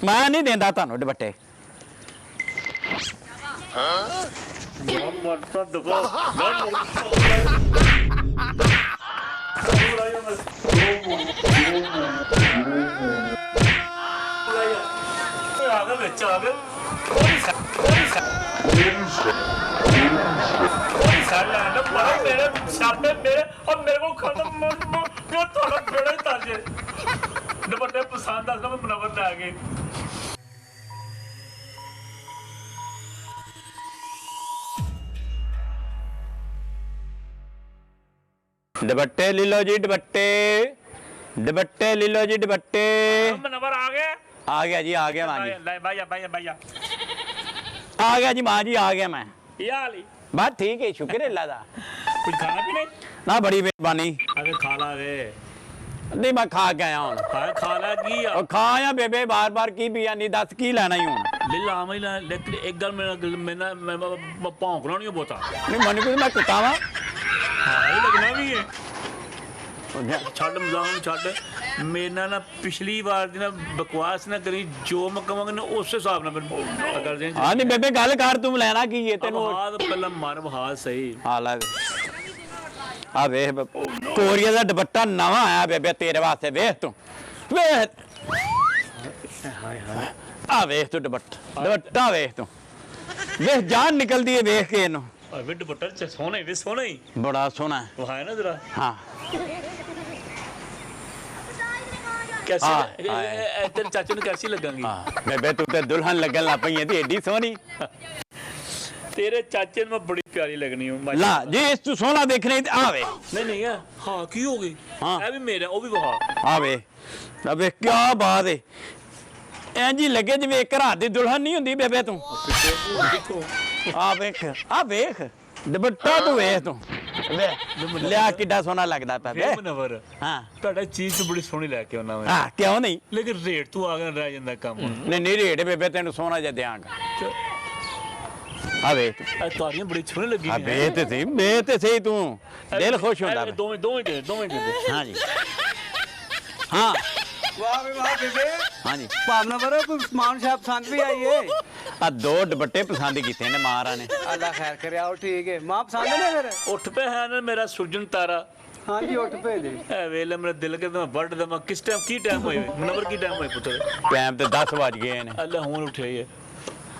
मैं नहीं देंदा तानू दुपट्टे। दुपट्टे पसंद आ सब मुनव्वर ले आ गए। दुपट्टे ले लो जी, दुपट्टे दुपट्टे ले लो जी, दुपट्टे। मुनव्वर आ गए? आ गया जी, आ गया मां जी, भैया भैया भैया आ गया जी मां जी, आ गया मैं। याली बस ठीक है, शुक्र है अल्लाह दा। कुछ खाना पीना? ना बड़ी मेहरबानी। अरे खा ला रे। नहीं मैं खा के आया हूं। हां खा ला की और खाया बेबे बार बार की पिया नहीं, दस की लेना ही हूं। ले ला मैं लेकिन एक गल मैं भौंकना नहीं बोता। नहीं मन को मैं कुत्ता वा। हां ये लगना भी है। छड़ मजाक छड़ मेरे ना पिछली बार दी ना बकवास ना करी, जो मैं कहवांगा ना उस हिसाब ना कर दे। हां नहीं बेबे गल कर, तू लेना की है तेनू? हां तो पहला मार हाल सही। हां ला आ वेख कोरिया दा दुपट्टा नवा आया बेबे तेरे वास्ते, वेख तू वेख। हाय हाय आ वेख तू दुपट्टा वेख तू, वेख जान निकलदी है वेख के इनू। अबे दुपट्टा सोना ही सोना ही बड़ा सोना है। वो है ना जरा। हां कैसी तेरे चाचू ने कैसी लगेंगी? हां बेबे तू ते दुल्हन लगन ला पई है ती एडी सोहनी। तेरे चाचे में बड़ी प्यारी लगनी हूं ला जी, इस तू सोना देखने आवे। नहीं नहीं है। हां की हो गई? हां ए भी मेरा ओ भी वहा आवे। अबे क्या बात है, इंजी लगे जिवें एक रात दी दुल्हन नहीं हुंदी बेबे तू। देखो आ वेख दुपट्टा तू वेख तू लिया किड्डा सोना लगदा पे बे। मुनव्वर हां ਤੁਹਾਡਾ ਚੀਜ਼ तो बड़ी सोहनी लेके आना मैं। हां क्यों नहीं? लेकिन रेट तू आ गया रह ਜਾਂਦਾ ਕੰਮ। नहीं नहीं रेट बेबे तेन सोना जा देंगा। आ वेख तारियां बड़ी सोहनी लगी आ बे ते सही तू दिल खुश होंदा। दो मिनट हां जी हां वाह वे वाह बेबे। हां जी भावना बरो कोई सामान शाप पसंद भी आई है। आ दो दुपट्टे पसंद कीते ने मारा ने। अल्लाह खैर करे, आओ ठीक है। मां पसंद है ना फिर? उठ पे है ना मेरा सुरजन तारा। हाँ जी उठ पे दे। ए वेले मेरा दिल के मैं वर्ड दमा किस टाइम की टाइम होए मुनव्वर की टाइम होए पुत्र? टाइम ते 10 बज गए ने। अल्लाह हुन उठे है।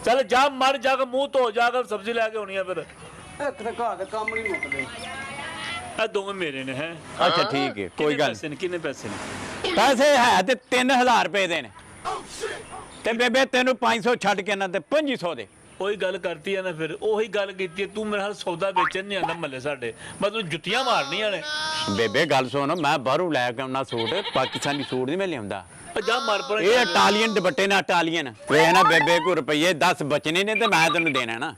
चल जा मर जाकर मुंह धो जाकर सब्जी लेके होनी है फिर। एक तो घर का काम नहीं मुकदे। ए दोवें मेरे ने हैं। अच्छा ठीक है कोई गल कितने पैसे ने? पैसे है ते 3000 रुपए दे ने ते बेबे तेनू 500 छड़ के ना ते 2500 दे। ਉਹੀ ਗੱਲ ਕਰਤੀ ਹੈ ਨਾ ਫਿਰ ਉਹੀ ਗੱਲ ਕੀਤੀ ਹੈ ਤੂੰ ਮੇਰੇ ਨਾਲ ਸੌਦਾ ਵੇਚਣ ਨਹੀਂ ਆਂਦਾ ਮੱਲੇ ਸਾਡੇ ਮਤਲਬ ਜੁੱਤੀਆਂ ਮਾਰਨੀਆਂ ਨੇ। बेबे गल सुन, मैं बाहरों लैके आना सूट, पाकिस्तानी सूट नहीं मैं लिया। ਜਾ ਮਰ ਪਰ ये इटालियन दुपट्टे ने इटालियन वे ना बेबे को रुपये 10 बचने ने ते मैं तेन देना ना,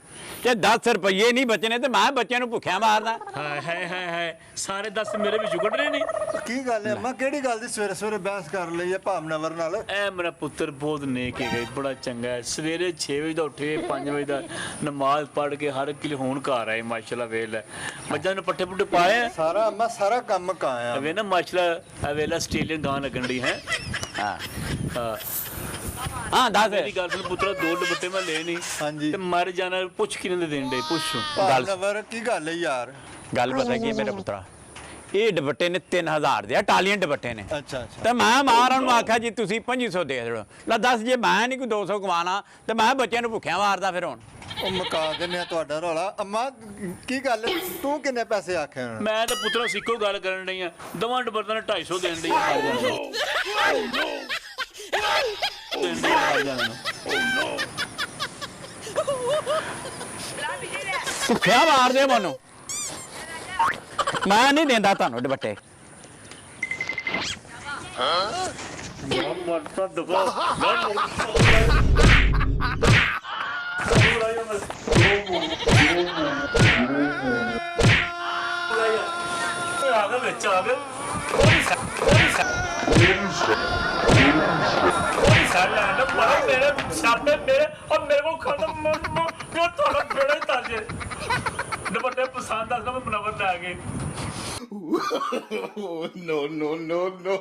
जे 10 रुपये नहीं बचने ते मैं बच्चे भुखिया मारना। ਹਾਏ ਸਾਰੇ 10 ਮੇਰੇ ਵਿੱਚ ਜੁਗੜ ਰਹੇ ਨੇ। ਕੀ ਗੱਲ ਹੈ ਅੰਮਾ, ਕਿਹੜੀ ਗੱਲ ਦੀ ਸਵੇਰੇ ਸਵੇਰੇ ਬਹਿਸ ਕਰ ਲਈ ਹੈ ਭਾਵਨਾਵਰ ਨਾਲ? ਐ ਮੇਰਾ ਪੁੱਤਰ ਬਹੁਤ ਨੇਕ ਹੈਗਾ, ਬੜਾ ਚੰਗਾ ਹੈ। ਸਵੇਰੇ 6 ਵਜੇ ਦਾ ਉੱਠੇ, 5 ਵਜੇ ਦਾ ਨਮਾਜ਼ ਪੜ੍ਹ ਕੇ ਹਰ ਕਿਲੇ ਹੁਣ ਘਰ ਆਏ ਮਾਸ਼ਾਅੱਲਾ। ਵੇਲ ਹੈ ਮੱਝਾਂ ਨੂੰ ਪੱਠੇ ਪੁੱਠੇ ਪਾਏ ਸਾਰਾ ਅੰਮਾ ਸਾਰਾ ਕੰਮ ਕਾਇਆ ਵੇ ਨਾ ਮਾਸ਼ਾਅੱਲਾ। ਵੇਲਾ ਆਸਟ੍ਰੇਲੀਅਨ ਗਾਂ ਲੱਗਣ ਦੀ ਹੈ। हाँ ਹਾਂ हाँ दस ਮੇਰੀ ਗੱਲ ਸੁਣ ਪੁੱਤਰਾ, 2 ਦੁਪੱਟੇ ਮੈਂ ਲੈ ਨਹੀਂ ਹਾਂਜੀ ਤੇ ਮਰ ਜਾਣਾ। ਪੁੱਛ ਕਿਹਨੇ ਦੇ ਦੇਣ ਦੇ ਪੁੱਛ। ਭਾਵਨਾਵਰ ਕੀ ਗੱਲ ਹੈ ਯਾਰ? गल पता की मेरे पुत्रा, ये दुपट्टे ने 3000 दे इटालियन दुपट्टे ने। ਅੱਛਾ ਅੱਛਾ ਤੇ ਮੈਂ ਮਾਰਾਂ ਨੂੰ ਆਖਿਆ ਜੀ ਤੁਸੀਂ 2500 ਦੇ ਦਿਓ। ਲੈ ਦੱਸ ਜੇ ਮੈਂ ਨਹੀਂ ਕੋਈ 200 ਕਮਾਣਾ ਤੇ ਮੈਂ ਬੱਚਿਆਂ ਨੂੰ ਭੁੱਖਿਆ ਮਾਰਦਾ ਫਿਰ ਹੁਣ। ਉਹ ਮੁਕਾ ਦਿੰਨੇ ਆ ਤੁਹਾਡਾ ਰੌਲਾ। ਅੰਮਾ ਕੀ ਗੱਲ ਹੈ, ਤੂੰ ਕਿੰਨੇ ਪੈਸੇ ਆਖੇ ਹੁਣ? ਮੈਂ ਤਾਂ ਪੁੱਤਰਾ ਸਿੱਕੋ ਗੱਲ ਕਰਨ ਡਈ ਆ, ਦਵਾਂ ਦੁਪੱਟਿਆਂ ਨੇ 250 ਦੇਣ ਡਈ ਆ। ਭੁੱਖਿਆ ਮਾਰਦੇ ਮੈਨੂੰ, ਮੈਂ ਨਹੀਂ ਦਿੰਦਾ ਤੁਹਾਨੂੰ ਦੁਪੱਟੇ। दुपट्टे पसंद आ सब मुनव्वर ले आ गए। No, no, no, no.